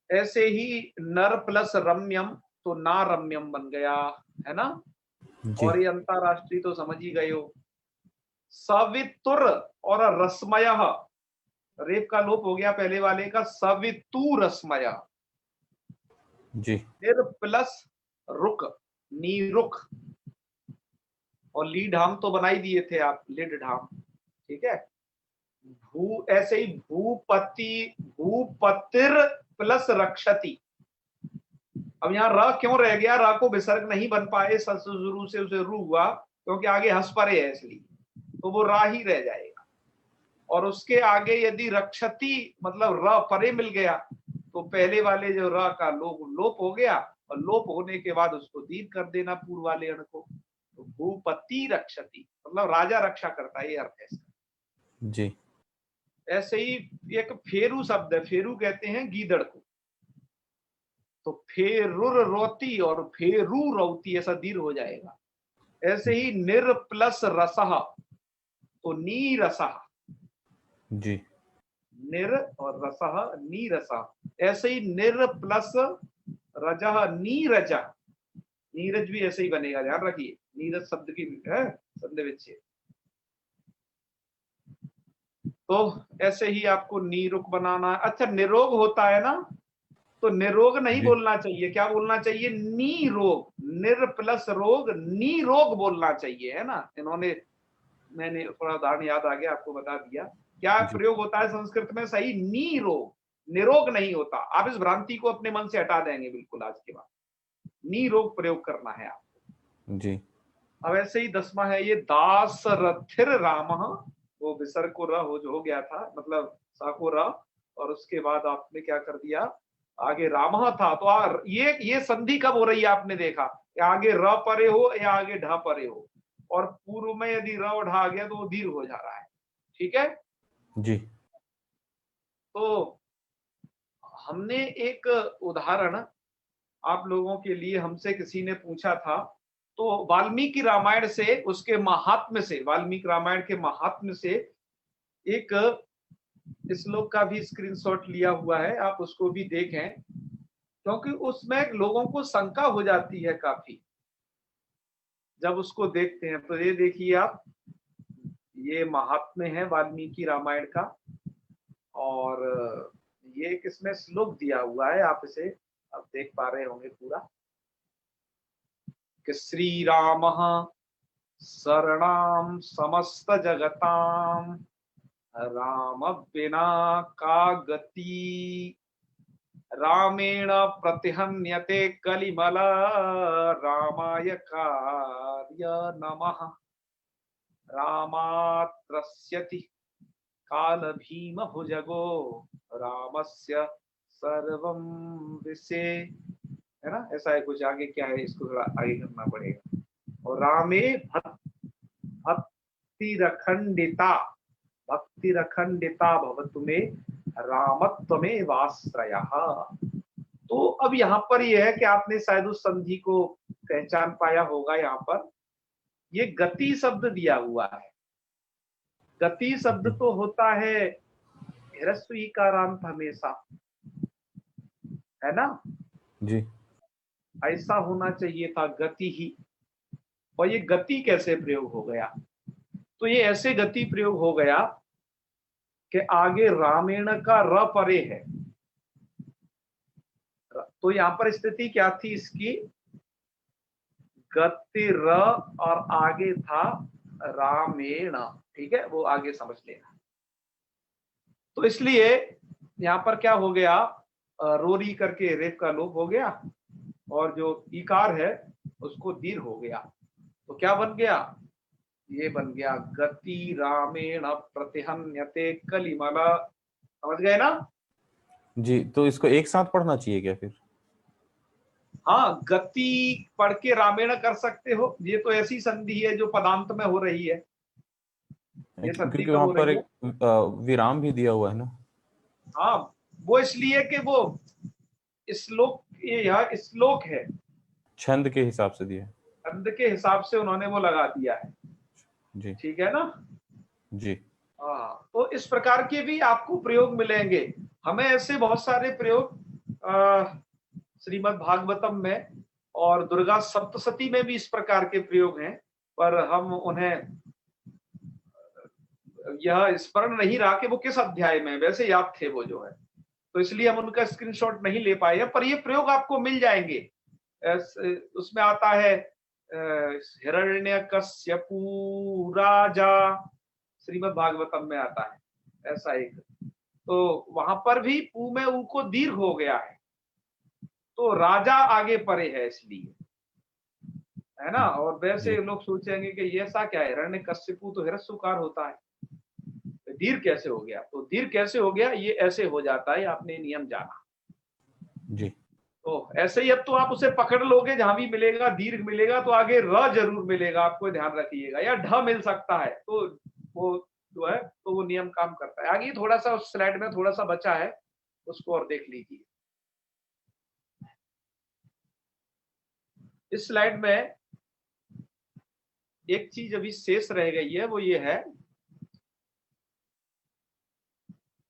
ऐसे ही नर प्लस रम्यम तो ना रम्यम बन गया, है ना। और ये अंतरराष्ट्रीय तो समझ ही गए हो। सवितुर और रसमय, रेप का लोप हो गया पहले वाले का, सवितु रसमय जी। निर प्लस रुक, नीरुक। और ली ढाम तो बना ही दिए थे आप, लिड ढाम, ठीक है। भू, ऐसे ही भूपति, भूपतिर प्लस रक्षति। अब यहाँ र क्यों रह गया, र को विसर्ग नहीं बन पाए, शुरू से उसे रू हुआ क्योंकि आगे हंस परे है इसलिए, तो वो रा ही रह जाएगा। और उसके आगे यदि रक्षति मतलब र परे मिल गया तो पहले वाले जो र का लोप हो गया, और लोप होने के बाद उसको दीर्घ कर देना पूर्व वाले अण को, तो भूपति रक्षति मतलब राजा रक्षा करता है, ये अर्थ है इसका। जी। ऐसे ही एक फेरू शब्द है, फेरू कहते हैं गीदड़ को, तो फेरुर रोती और फेरू रोती ऐसा दीर्घ हो जाएगा। ऐसे ही निर प्लस रसह तो नी रसह जी। निर और रसह नी रसह। ऐसे ही निर प्लस रजह नीरज, नीरज भी ऐसे ही बनेगा, ध्यान रखिए, नीरज शब्द की है संधि विच्छेद। तो ऐसे ही आपको नीरुक बनाना। अच्छा, निरोग होता है ना, तो निरोग नहीं बोलना चाहिए, क्या बोलना चाहिए, नी रोग, निर प्लस रोग नी रोग बोलना चाहिए, है ना। इन्होंने, मैंने थोड़ा उदाहरण याद आ गया आपको बता दिया। क्या प्रयोग होता है संस्कृत में सही, नी रोग, निरोग नहीं होता। आप इस भ्रांति को अपने मन से हटा देंगे बिल्कुल आज के बाद, नी रोग प्रयोग करना है आपको जी। अब ऐसे ही 10वां है ये दासरथिर राम, वो विसर्ग को र हो गया था, मतलब सा को र, और उसके बाद आपने क्या कर दिया, आगे राम था, तो ये संधि कब हो रही है आपने देखा, या आगे र परे हो या आगे ढ परे हो, और पूर्व में यदि र और ढ आ गया तो वो दीर्घ हो जा रहा है। ठीक है, जी तो हमने एक उदाहरण आप लोगों के लिए, हमसे किसी ने पूछा था, तो वाल्मीकि रामायण से, उसके महात्म्य से, वाल्मीकि रामायण के महात्म्य से एक श्लोक का भी स्क्रीनशॉट लिया हुआ है, आप उसको भी देखें, क्योंकि उसमें लोगों को शंका हो जाती है काफी जब उसको देखते हैं। तो ये देखिए आप, ये महात्म्य है वाल्मीकि रामायण का, और ये एक इसमें श्लोक दिया हुआ है, आप इसे अब देख पा रहे होंगे पूरा, कि श्री राम शरणाम समस्त जगताम राम बिना का गति, रामेण प्रतिहन्यते कलिमल रामाय कार्य नमः, रामात्रस्यति काल भीम भुजगो रामस्य सर्वं विषे, है ना, ऐसा है कुछ। आगे क्या है, इसको थोड़ा आगे करना पड़ेगा। और रामे भक्ति रखंडिता भवतु मे रामत्वमे वाश्रयः। तो अब यहाँ पर यह है कि आपने शायद उस संधि को पहचान पाया होगा। यहाँ पर ये गति शब्द दिया हुआ है। गति शब्द तो होता है ह्रस्व ईकारांत हमेशा, है ना, जी ऐसा होना चाहिए था गति ही। और ये गति कैसे प्रयोग हो गया? तो ये ऐसे गति प्रयोग हो गया कि आगे रामेण का र परे है, तो यहां पर स्थिति क्या थी इसकी, गति र और आगे था रामेण। ठीक है, वो आगे समझ लेना। तो इसलिए यहां पर क्या हो गया, रोरी करके रेफ का लोप हो गया, और जो इकार है उसको दीर्घ हो गया। तो क्या बन गया, ये बन गया गति रामेण प्रतिहन्यते कलिमल। समझ गए ना? जी, तो इसको एक साथ पढ़ना चाहिए क्या फिर? हाँ, गति पढ़ के रामेण कर सकते हो, ये तो ऐसी संधि है जो पदांत में हो रही है। ये संधि क्योंकि कब वहां हो पर रही है? एक विराम भी दिया हुआ है ना। हाँ, वो इसलिए कि वो श्लोक, ये यह श्लोक है, छंद के हिसाब से दिया है। छंद के हिसाब से उन्होंने वो लगा दिया है। जी ठीक है ना? जी हाँ, तो इस प्रकार के भी आपको प्रयोग मिलेंगे। हमें ऐसे बहुत सारे प्रयोग श्रीमद् भागवतम में और दुर्गा सप्तशती में भी इस प्रकार के प्रयोग हैं, पर हम उन्हें यह स्मरण नहीं रहा कि वो किस अध्याय में, वैसे याद थे वो जो है, तो इसलिए हम उनका स्क्रीनशॉट नहीं ले पाए। पर ये प्रयोग आपको मिल जाएंगे। उसमें आता है हिरण्यकश्यपु राजा, श्रीमद् भागवतम में आता है ऐसा एक। तो वहां पर भी पू में ऊ को दीर्घ हो गया है, तो राजा आगे परे है इसलिए, है ना। और वैसे लोग सोचेंगे कि ये ऐसा क्या है, हिरण्यकश्यपु तो ह्रस्वकार होता है, तो दीर्घ कैसे हो गया? तो दीर्घ कैसे हो गया, ये ऐसे हो जाता है, आपने नियम जाना। जी तो ऐसे ही अब तो आप उसे पकड़ लोगे, जहां भी मिलेगा दीर्घ मिलेगा तो आगे र जरूर मिलेगा, आपको ध्यान रखिएगा, या ढ मिल सकता है, तो वो जो है तो वो नियम काम करता है। आगे थोड़ा सा उस स्लाइड में थोड़ा सा बचा है, उसको और देख लीजिए। इस स्लाइड में एक चीज अभी शेष रह गई है, वो ये है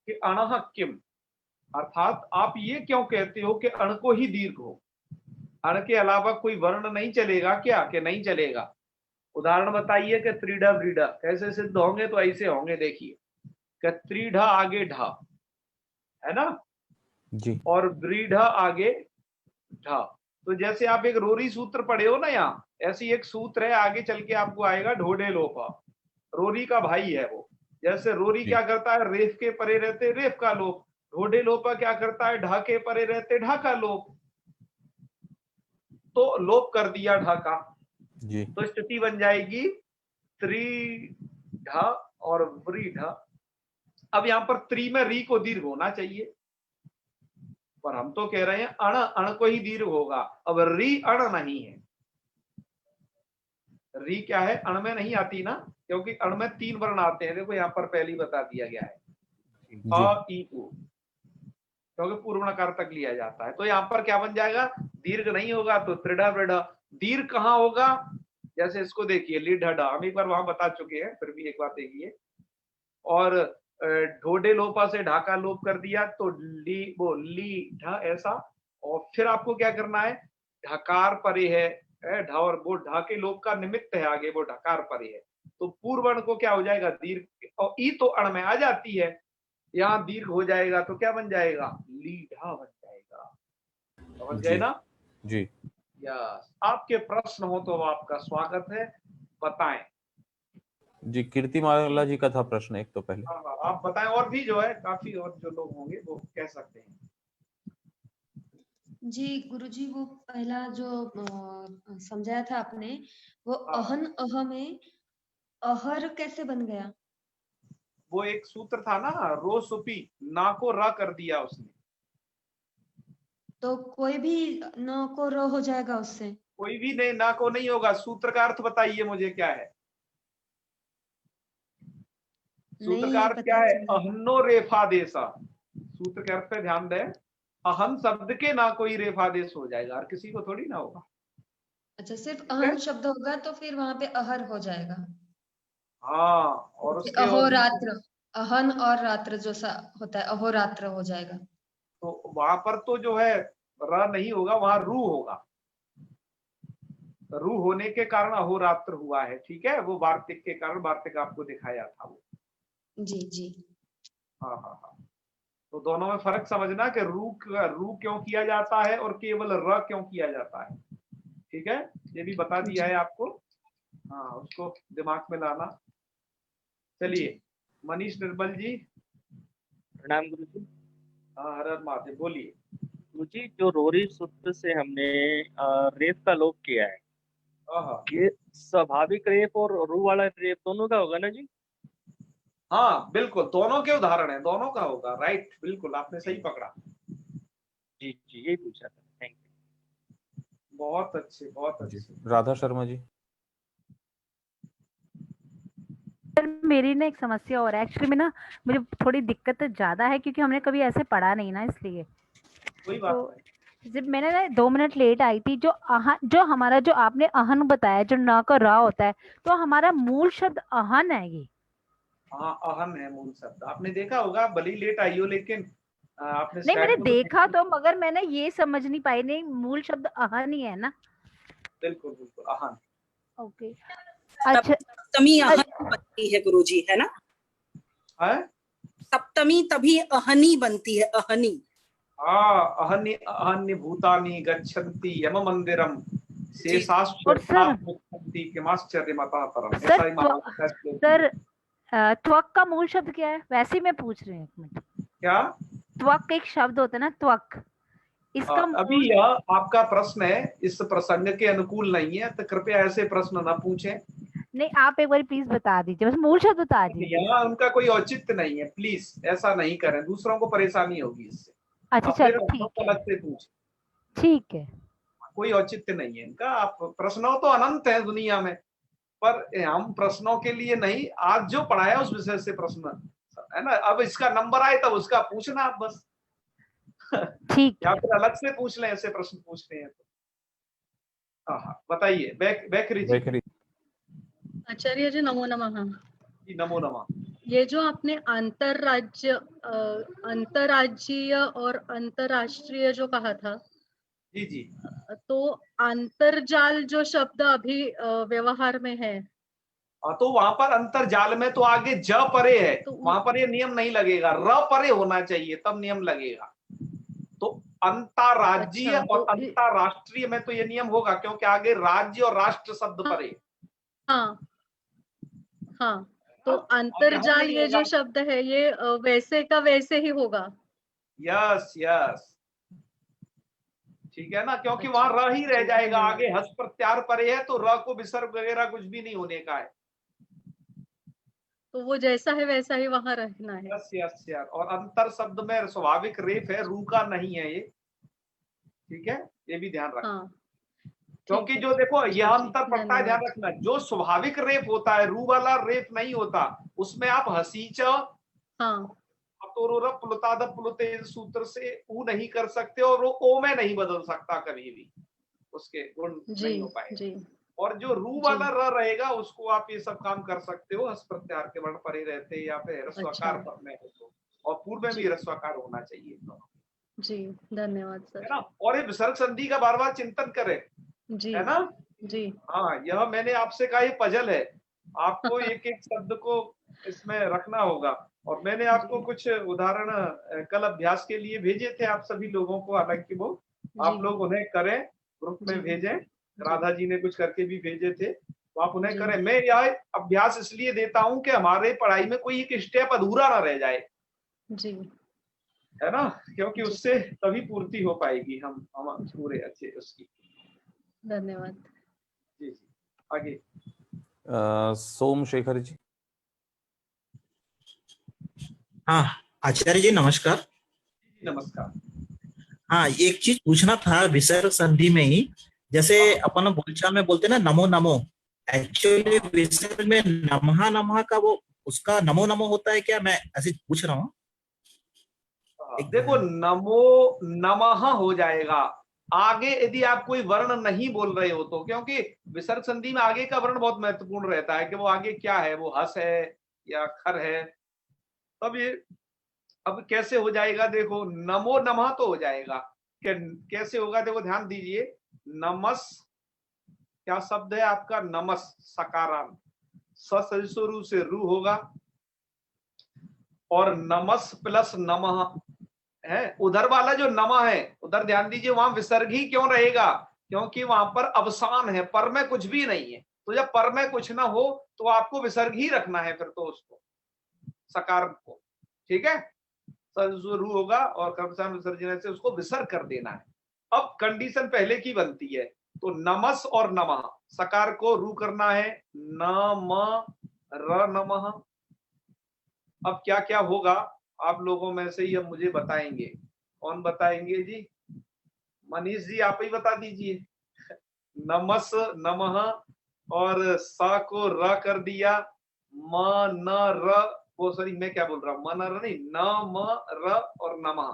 कि अणः किम, अर्थात आप ये क्यों कहते हो कि अण को ही दीर्घ हो, अण के अलावा कोई वर्ण नहीं चलेगा क्या? कि नहीं चलेगा? उदाहरण बताइए कि त्रिढ़ व्रीढ़ कैसे सिद्ध होंगे? तो ऐसे होंगे, देखिए कि त्रिढ़ आगे ढ, है ना, जी और व्रीढ़ आगे ढ। तो जैसे आप एक रोरी सूत्र पढ़े हो ना, यहाँ ऐसी एक सूत्र है, आगे चल के आपको आएगा ढोडे लोपा, रोरी का भाई है वो। जैसे रोरी क्या करता है, रेफ के परे रहते रेफ का लोप, ढोडे लोपा क्या करता है, ढा के परे रहते ढा का लोप, तो लोप कर दिया ढा का, जी तो स्थिति बन जाएगी त्रिढ़ और व्रीढ़। अब यहाँ पर त्रि में री को दीर्घ होना चाहिए, पर हम तो कह रहे हैं अण, अण को ही दीर्घ होगा। अब री अण नहीं है, री क्या है, अण में नहीं आती ना, क्योंकि अण में 3 वर्ण आते हैं। देखो यहाँ पर पहले ही बता दिया गया है, अ ई उ, क्योंकि पूर्व नकार तक लिया जाता है। तो यहाँ पर क्या बन जाएगा, दीर्घ नहीं होगा तो त्रिढ़ वृढ़। दीर्घ कहाँ होगा, जैसे इसको देखिए लीढ़, हम एक बार वहां बता चुके हैं, फिर भी एक बार देखिए। और ढोडे लोपा से ढाका लोप कर दिया तो ली, वो ली ढ ऐसा। और फिर आपको क्या करना है, ढकार परे है, ढ और वो ढ के लोप का निमित्त है आगे, वो ढकार परे है, तो पूर्व वर्ण को क्या हो जाएगा, दीर्घ। और ई तो अण में आ जाती है, यहाँ दीर्घ हो जाएगा तो क्या बन जाएगा, लीढ़ा बन जाएगा। समझ गए ना जी। यस। आपके प्रश्न हो तो आपका स्वागत है, बताएं। जी, कीर्तिमाला जी का था प्रश्न एक तो पहले। हाँ, आप बताएं, और भी जो है काफी और जो लोग होंगे वो कह सकते हैं। जी गुरुजी, वो पहला जो समझाया था आपने, वो हाँ। अहन अह में अहर कैसे बन गया? वो एक सूत्र था ना, रो सुपी, ना को र कर दिया उसने। तो कोई भी न को र हो जाएगा उससे? कोई भी नहीं, ना को नहीं होगा। सूत्र का अर्थ बताइए मुझे क्या है, सूत्र का नहीं अर्थ क्या पता है, चला। अहन्नो रेफा देसा। सूत्र के अर्थ पे ध्यान दें, अहन शब्द के ना कोई रेफादेश हो जाएगा, और किसी को थोड़ी ना होगा। अच्छा, सिर्फ ठीक है? अहन शब्द होगा तो फिर वहां पे अहर हो जाएगा। हाँ, और उसके और अहोरात्र, अहन और रात्र जो सा होता है, अहोरात्र हो जाएगा। तो वहां पर तो जो है र नहीं होगा, वहां रू होगा। रू होने के कारण अहोरात्र हुआ है, ठीक है, वो वार्तिक के कारण, वार्तिक आपको दिखाया था वो। जी जी। हाँ हाँ हाँ। तो दोनों में फर्क समझना कि रू क्यों किया जाता है और केवल र क्यों किया जाता है। ठीक है, ये भी बता दिया है आपको। हाँ, उसको दिमाग में लाना। चलिए, मनीष निर्मल जी। प्रणाम गुरु जी। हाँ, हर हर महादेव, बोलिए। गुरु जी, जो रोरी सूत्र से हमने रेप का लोप किया है, हाँ ये स्वाभाविक रेप और रू वाला रेप दोनों का होगा ना जी? हाँ, बिल्कुल, दोनों के उदाहरण है, दोनों का होगा। राइट, बिल्कुल आपने सही पकड़ा। जी जी, यही पूछा था। Thank you. बहुत अच्छे, बहुत जी, अच्छे। राधा शर्मा जी। सर मेरी ना एक समस्या और है, एक्चुअली में ना मुझे थोड़ी दिक्कत ज्यादा है, क्योंकि हमने कभी ऐसे पढ़ा नहीं ना, इसलिए। कोई बात तो नहीं। जब मैंने ना 2 मिनट लेट आई थी, जो हमारा जो आपने अहन बताया, जो न का रा होता है, तो हमारा मूल शब्द अहन है ये। हाँ, अहम है मूल शब्द। आपने देखा होगा, भले ही लेट आई हो, लेकिन आपने नहीं, मैंने स्लाइड को तो देखा तो, मगर मैंने ये समझ नहीं पाई, नहीं मूल शब्द अहन ही है ना। बिल्कुल बिल्कुल अहम। ओके, अच्छा। सप्तमी अहनी बनती है गुरुजी, है ना? है, सप्तमी तभी अहनी बनती है, अहनी। हाँ, अहन्य अहन्य भूतानि गच्छन्ति यम मंदिरम और सर, शेषाश्चर्यात्मुक्ति किमाश्चर्यमतः परम। सर, ऐसा ही महाभारत का श्लोक सर है। त्वक का मूल शब्द क्या है, वैसे ही मैं पूछ रही हूँ, एक मिनट। क्या? त्वक एक शब्द होता है ना, त्वक, इसका अभी मूल। यह आपका प्रश्न है, इस प्रसंग के अनुकूल नहीं है, तो कृपया ऐसे प्रश्न न पूछें। नहीं, आप एक बार प्लीज बता दीजिए, बस मूल शब्द बता दीजिए। यहाँ उनका कोई औचित्य नहीं है, प्लीज ऐसा नहीं करें, दूसरों को परेशानी होगी इससे। अच्छा अपने चलो, प्रश्नों ठीक को है, अलग से पूछें, ठीक है। कोई औचित्य नहीं है इनका। आप प्रश्नों तो अनंत है दुनिया में, पर हम प्रश्नों के लिए नहीं, आज जो पढ़ाया उस विषय से प्रश्न है ना। अब इसका नंबर आए तब उसका पूछना आप बस, ठीक या है। फिर अलग से पूछ लें, ऐसे प्रश्न पूछते हैं तो। हाँ, बताइए। बेकरी जी। बेकरी। आचार्य जी नमो नमः। जी, नमो नमः। ये जो आपने अंतरराज्यीय और अंतरराष्ट्रीय जो कहा था, जी जी, तो अंतरजाल जो शब्द अभी व्यवहार में है, तो वहां पर अंतरजाल में तो आगे ज परे है, तो वहां पर ये नियम नहीं लगेगा, र परे होना चाहिए तब नियम लगेगा। तो अंतरराज्यीय अच्छा, और तो अंतरराष्ट्रीय में तो ये नियम होगा, क्योंकि आगे राज्य और राष्ट्र शब्द परे। हाँ हाँ, तो हाँ, अंतरजाल नहीं ये जो होगा। शब्द है, ये वैसे का वैसे ही होगा। यस यस, ठीक है ना, क्योंकि अच्छा, वहां र ही रह जी, जाएगा, धन्यवाद। आगे हस प्रत्यार परे है, तो र को विसर्ग वगैरह कुछ भी नहीं होने का है। तो वो जैसा है वैसा ही वहां रहना है। यस यस यार, और अंतर शब्द में स्वाभाविक रेफ है, रू का नहीं है ये। ठीक है, ये भी ध्यान रखना। हाँ, क्योंकि है। जो देखो यह अंतर पड़ता है, ध्यान धन्यवाद। रखना, जो स्वाभाविक रेप होता है, रू वाला रेप नहीं होता, उसमें आप हसीच हाँ प्लुताद प्लुते सूत्र से ऊ नहीं कर सकते और वो ओ में नहीं बदल सकता कभी भी, उसके गुण जी नहीं हो पाए। जी और जो रू वाला र रहेगा उसको आप ये सब काम कर सकते हो, हस प्रत्याहार के वर्ण परे रहते या फिर ह्रस्वकार अच्छा। पर में हो तो, और पूर्व में भी जी। ह्रस्वकार होना चाहिए तो, जी धन्यवाद है सर। ना। और ये विसर्ग संधि का बार बार चिंतन करें, जी है ना। जी हाँ, यह मैंने आपसे कहा ये पजल है, आपको एक एक शब्द को इसमें रखना होगा। और मैंने आपको जी कुछ उदाहरण कल अभ्यास के लिए भेजे थे आप सभी लोगों को, हालांकि वो आप जी लोग उन्हें करें, ग्रुप में जी भेजें, जी राधा जी ने कुछ करके भी भेजे थे, तो आप उन्हें जी करें। मैं यह अभ्यास इसलिए देता हूं कि हमारे पढ़ाई में कोई एक स्टेप अधूरा ना रह जाए, जी है ना, क्योंकि जी उससे तभी पूर्ति हो पाएगी हम पूरे अच्छे उसकी। धन्यवाद। जी जी, आगे। सोमशेखर जी। हाँ आचार्य जी नमस्कार। नमस्कार। हाँ एक चीज पूछना था विसर्ग संधि में ही, जैसे अपन बोलचाल में बोलते ना नमो नमो, एक्चुअली विसर्ग में नमः नमः का वो उसका नमो नमो होता है क्या? मैं ऐसे पूछ रहा हूँ। देखो नमो नमः हो जाएगा आगे यदि आप कोई वर्ण नहीं बोल रहे हो तो, क्योंकि विसर्ग संधि में आगे का वर्ण बहुत महत्वपूर्ण रहता है कि वो आगे क्या है, वो हस है या खर है। तब ये अब कैसे हो जाएगा, देखो नमो नमः तो हो जाएगा, कैसे होगा देखो ध्यान दीजिए। नमस क्या शब्द है आपका, नमस सकारांत, ससुरु से रू होगा, और नमस प्लस नमः है। उधर वाला जो नमा है उधर ध्यान दीजिए, वहां विसर्ग ही क्यों रहेगा, क्योंकि वहां पर अवसान है, पर में कुछ भी नहीं है। तो जब पर में कुछ ना हो तो आपको विसर्ग ही रखना है फिर तो उसको, सकार को, ठीक है। रू होगा और कर्मचान विसर्जन से उसको विसर्ग कर देना है। अब कंडीशन पहले की बनती है, तो नमस और नमः, सकार को रू करना है, नम र नमः। अब क्या क्या होगा आप लोगों में से ही अब मुझे बताएंगे, कौन बताएंगे जी? मनीष जी आप ही बता दीजिए। नमस नमः और सा को र कर दिया, म न र, वो सॉरी मैं क्या बोल रहा हूं, म न र नहीं, न म र और नमः।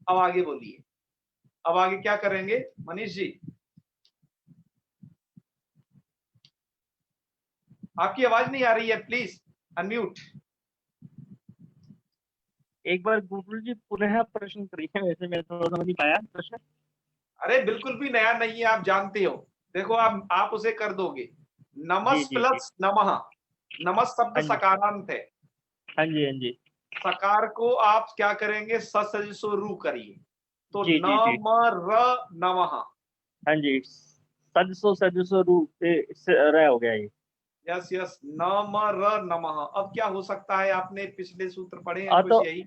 अब आगे बोलिए, अब आगे क्या करेंगे मनीष जी? आपकी आवाज नहीं आ रही है, प्लीज अनम्यूट। एक बार गुरुजी जी पुनः प्रश्न करिए, वैसे मैं थोड़ा समझ नहीं पाया प्रश्न। अरे बिल्कुल भी नया नहीं है, आप जानते हो। देखो आप उसे कर दोगे, नमस जी जी प्लस नमः, नमस शब्द हाँ जी सकारांत है, हाँ जी हाँ जी सकार को आप क्या करेंगे, ससजसो रू करिए, तो जी जी जी नम र नमः। हाँ जी, सदसो रू से रह हो गया ये। यस यस, नम र नमः। अब क्या हो सकता है, आपने पिछले सूत्र पढ़े हैं अतो कुछ यही।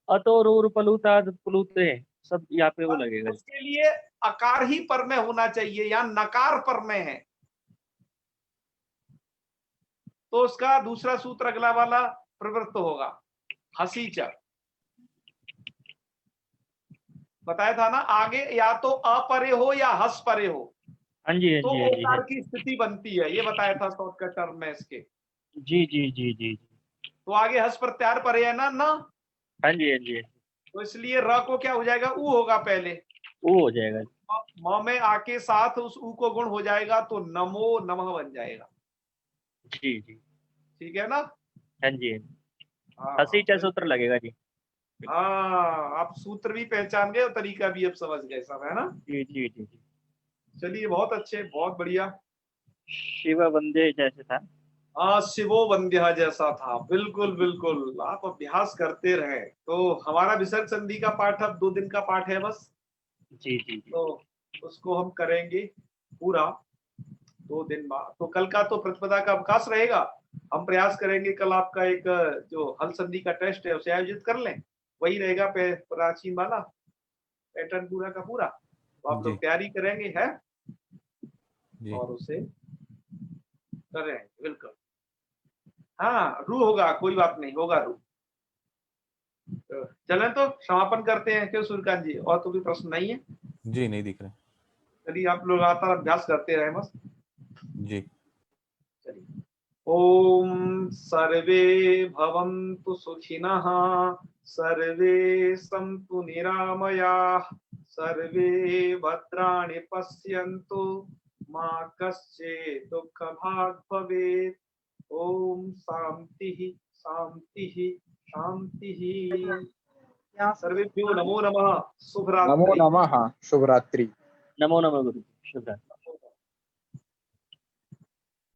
अतो रूर पलूता पुलूते सब यहाँ पे वो लगेगा। उसके लिए अकार ही पर में होना चाहिए, या नकार पर में है, तो उसका दूसरा सूत्र अगला वाला प्रवृत्त होगा, हसीचा। बताया था ना, आगे या तो अपरे हो या हस परे हो, हाँ जी हाँ तो जी हाँ जी ओकार की स्थिति बनती है, ये बताया था शॉर्टकट टर्म में इसके। जी जी जी जी तो आगे हस प्रत्यार परे है ना, हाँ जी हाँ जी, तो इसलिए र को क्या हो जाएगा, ऊ होगा पहले, वो हो जाएगा। म में आके साथ उस ऊ को गुण हो जाएगा, तो नमो नमः बन जाएगा। जी जी ठीक है ना। हाँ जी हाँ हसी चा सूत्र लगेगा जी। हाँ, आप सूत्र भी पहचान गए और तरीका भी अब समझ गए सब, है ना। जी जी जी जी, चलिए बहुत अच्छे, बहुत बढ़िया। शिव वंदे जैसे था। हाँ, शिवो वंद्य जैसा था, बिल्कुल बिल्कुल। आप अभ्यास करते रहे तो हमारा विसर्ग संधि का पाठ अब 2 दिन का पाठ है बस, जी जी जी तो उसको हम करेंगे पूरा 2 दिन बाद। तो कल का तो प्रतिपदा का अवकाश रहेगा, हम प्रयास करेंगे कल आपका एक जो हल संधि का टेस्ट है उसे आयोजित कर लें, वही रहेगा प्राचीन वाला पैटर्न पूरा का पूरा, तो आप जी लोग तैयारी करेंगे है जी। और उसे करें बिल्कुल। हाँ, रू होगा, कोई बात नहीं, होगा रू। चलें तो समापन करते हैं क्यों सूर्यकांत जी, और तो भी प्रश्न नहीं है? जी नहीं दिख रहे। चलिए आप लोग लगातार अभ्यास करते रहे बस। जी। चलिए, ओम सर्वे भवन्तु सुखिनः, सर्वे सन्तु निरामयाः, सर्वे भद्राणि पश्यन्तु, मा कश्चित् दुःखभाग् भवेत्। ओम शांति शांति शांति। सर्वेभ्यो नमो नमः। शुभ रात्रि। नमो नमः। शुभ रात्रि। नमो नमः गुरु, शुभ रात्रि।